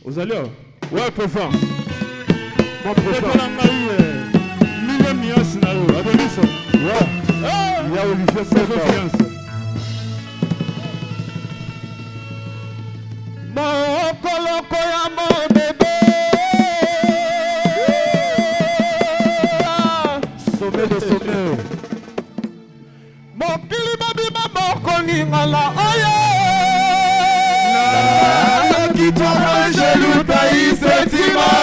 Vous allez? Ouais, profond. Mon profond. Million nuances là haut. Avec ça. Ouais. Il y a Olivier Confiance. Mon colloque à mon bébé. Sommet de sommet. Mon kilibabi maman koningala. Qui toi Angelou taï sentiment.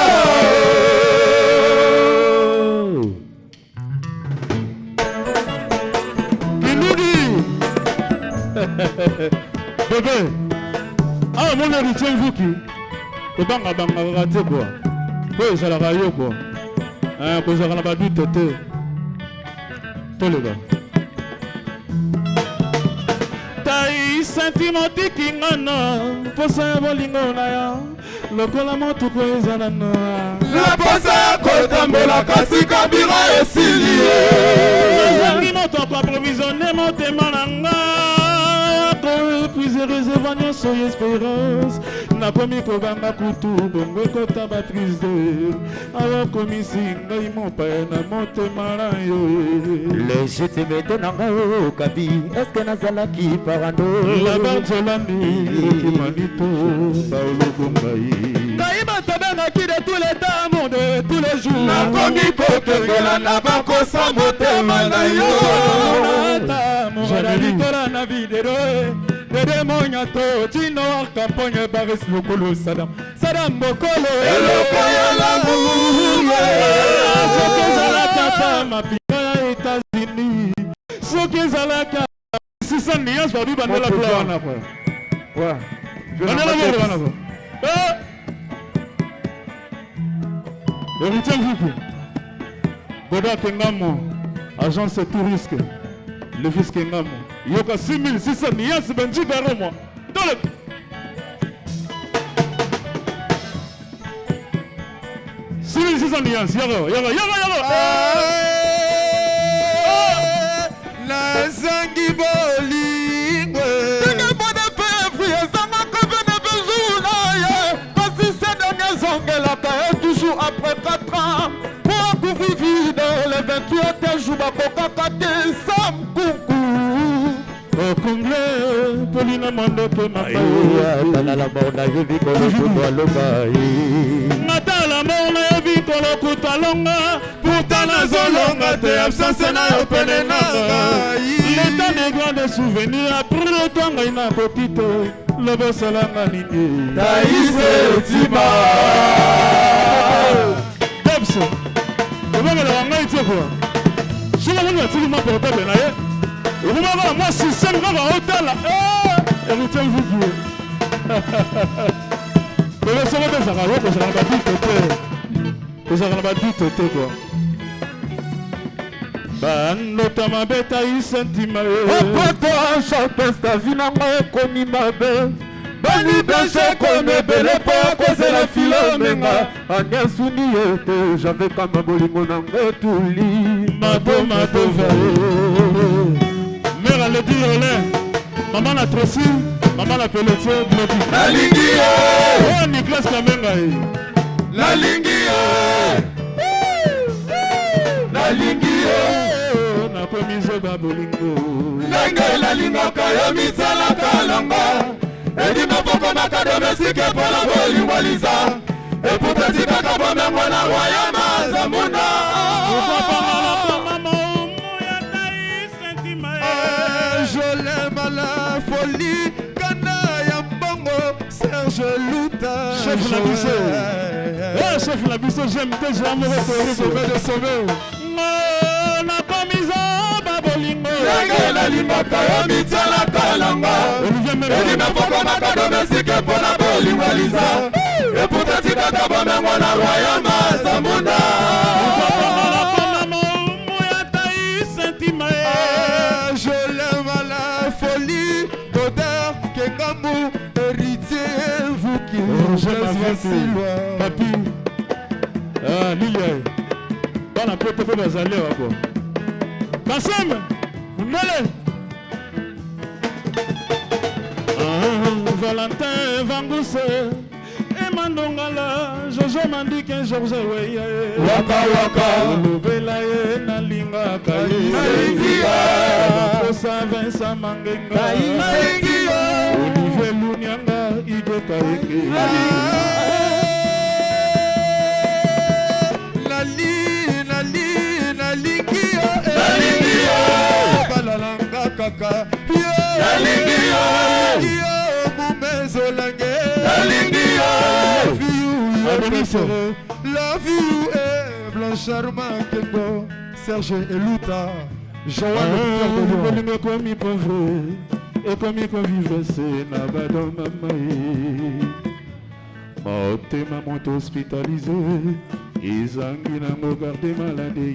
Qui nous dit bébé, ah mon héritier vous qui le banga raté quoi. Peu ça la rayo quoi. Hein, que ça n'a pas du tété. Tous les gars. Sentiment tikingana posa bolingo na ya lokola moto ko ezalana la posa ko tambola kasi kabira esilie ezali moto ko provisionner motema nanga ko puiser réservoir nyonso espérance na komi ko banga kutu bongo ko taba prise alors komisi ngai mon père na motema na yo légitime tenanga o kabi est-ce que nazala ki parando la banjolami qui manito Paolo Gombaï Kaïma tabana qui de tous les temps monde tous les jours na komi ko kengela na bako sa motema na yo ta mo ralitola na vidéo de monyato tino campagne baris lokolo Saddam Bokolo eloko ya l'amour soki ezalaka mapinga ya États-Unis soki ezalaka sisa nias babi bandela plan quoi ouais bandela bandela quoi héritier vous Boda Kengamo agence touriste le fils Kengamo yoka 6600 nias benji garo moi dole 6600 nias yaro la zangi bolingwe tenga bode pefri ezanga kobene bezula ye kasi sedane zongelaka toujours après 4 ans pour couvrir vide les 28 jours bakokaka te samkuku Conglais, Paulina Mandoke Mapaï, la mona yevi kolo longa Natala mona yevi kolo longa pourtant na zolonga te absence na yo pene nanga l'état des grands souvenirs après le temps ina kokito le bosalanga nini taïse tima Debso obanga la ngai tsoko shima mona tsili ma portable na ye vous m'avez moi si c'est le hôtel héritier vous mais le soir de Zarago que ça n'a pas dit que ça n'a pas dit quoi bandota mabe taisa ntima opoto champes ta vie nango ekomi mabe bani blanche comme ebele mpo kozela filomenga anyasuni ye te jave kama bolingo nango etuli madomadova mère aledi olin maman na trosi maman na pelletier bloki nalingi ye oh Nicolas Kamenga ye nalingi ye nalingi ye nakomizoba bolingo ndenge nalingaka yo misalaka longa edi maboko makadomesike mpona bolingo liza eputatikaka bomengo na royama zamuna je l'aime à la folie kana ya mbongo Serge Luta chef la biso chef la biso j'aime tes amoureux sauver de sauver nakomizoba bolingo ndenge nalingaka yo mitialaka langa edi maboko makadomesike mpona bolingo liza eputatikaka bomengo na royama zamuna je l'aime à la folie d'odeur Kengamou héritier vous qui laisse si loin papi lilia bana poto mpe bazali wako kaseme mundele Valentin Vanguse Emandongala Jojo Mandike George Weya waka waka Lubela ye nalingaka ye Nalingia Kosa Vincent Mangenga Nalingia Olivier Lunyanga Igeka Eke Nalingia Balalanga kaka Nalingia Mumezolange Nalingia La vie est Blanchard Makengo Serge Eluta Joël Bolingo komi pauvre et komi convivre c'est nabado mamae motema moto hospitalisé izangi nango garde malade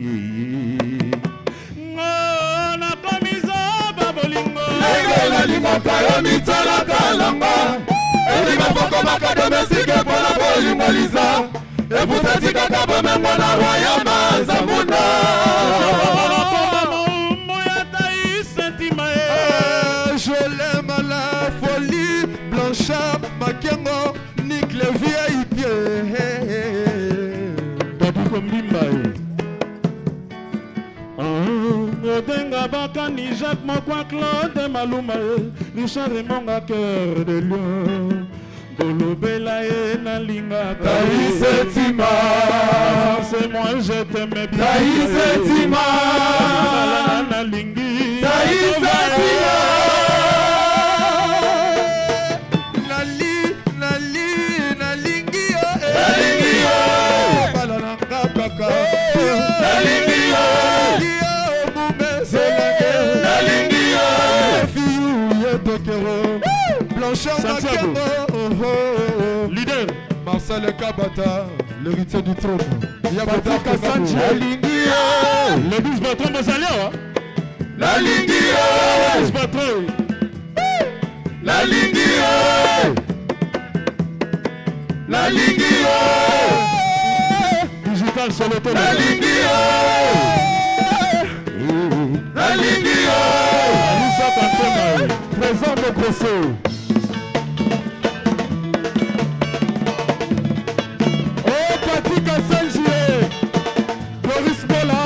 nakomizoba bolingo ndenge nalingaka yo mitalaka langa edi maboko makadomesike mpona bolingo liza eputatikaka bomengo na royama zamuna je l'aime à la folie Blanchard Makengo Nick le vieil pied Dadiko Mbimba Odenga Bakani Jacques Mokwa Claude Maluma Richard Monga cœur de lion Bolobela e nalinga Taïsetima c'est moi je t'aimais bien Taïsetima nalingi Taïsetima Blanchard Makengo leader Marcel Kabata l'héritier du trône Yabata Kassanji le bis patron Basalia la Lingia le bis patron la Lingia la Lingia digital soloto la Lingia la Lingia Alissa Pantona présent de Grosso oh Pati Kassanji Boris Bola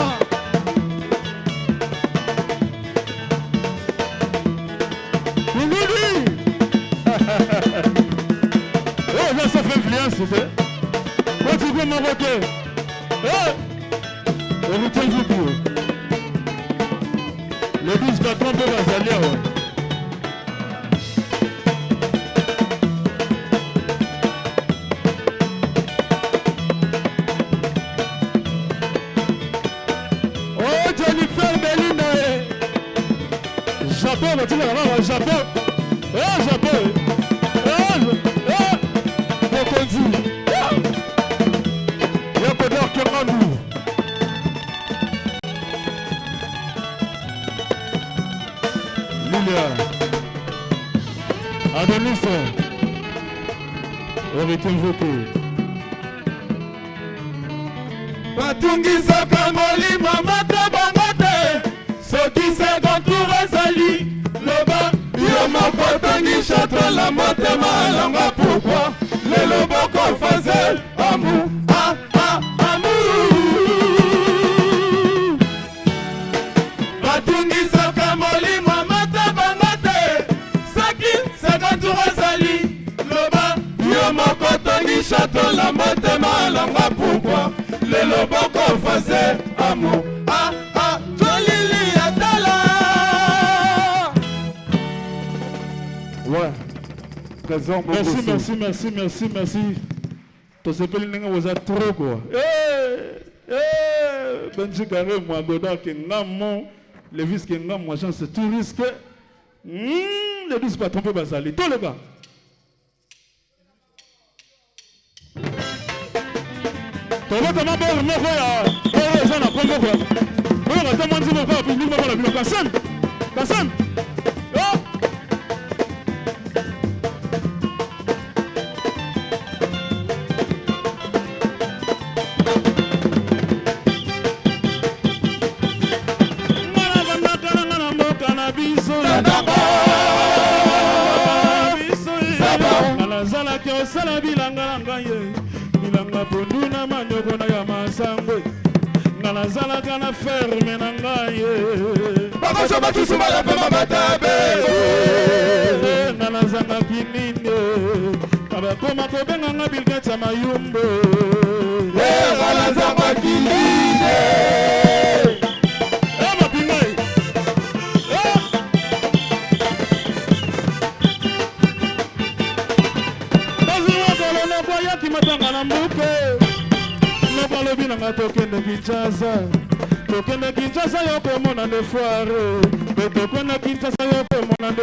Oulouli oh là ça fait influence quand tu peux m'invoquer on nous tient du coup le bis patron de Basalia oh Jennifer Belinda Japon va dire là Japon oh Japon Bokondi Yakodor Kemandou Julia. Adonis. Héritier Mvoke. batungisaka molimo mata bango te soki sekontour ezali loba yo moko otangisha tola motema alanga pourkui lelo bokofaze amour batungisaka molimo mata bango te soki sekontour ezali loba yo moko otangisha tola motema alanga pourkui lelo boko faze amour jolili atala. Ouais. Présent Merci. To sepeli ninga vous êtes trop quoi. Benji carré moi goda ke ngamo le vis ke ngamo moi chance tout risque. Le vis pas tromper basali. Tous les gars. Toba kama bol moko ya. Zana Congo quoi. On va demander mon papa ni mama la bilo Kassan. Zala ke osala bilanga ngaye. Bilanga ponduna manyoko na ya masangwe. Ngala zala kana ferme na ngaye. Baba soba tusuma la pema batabe. Ngala zanga kinine. Kaba koma kobenga ngabilga cha mayumbo. Ngala zanga kinine. Matanga na mbuke nokalobi nanga tokende Kinshasa yo komona nde foire tokende Kinshasa yo komona nde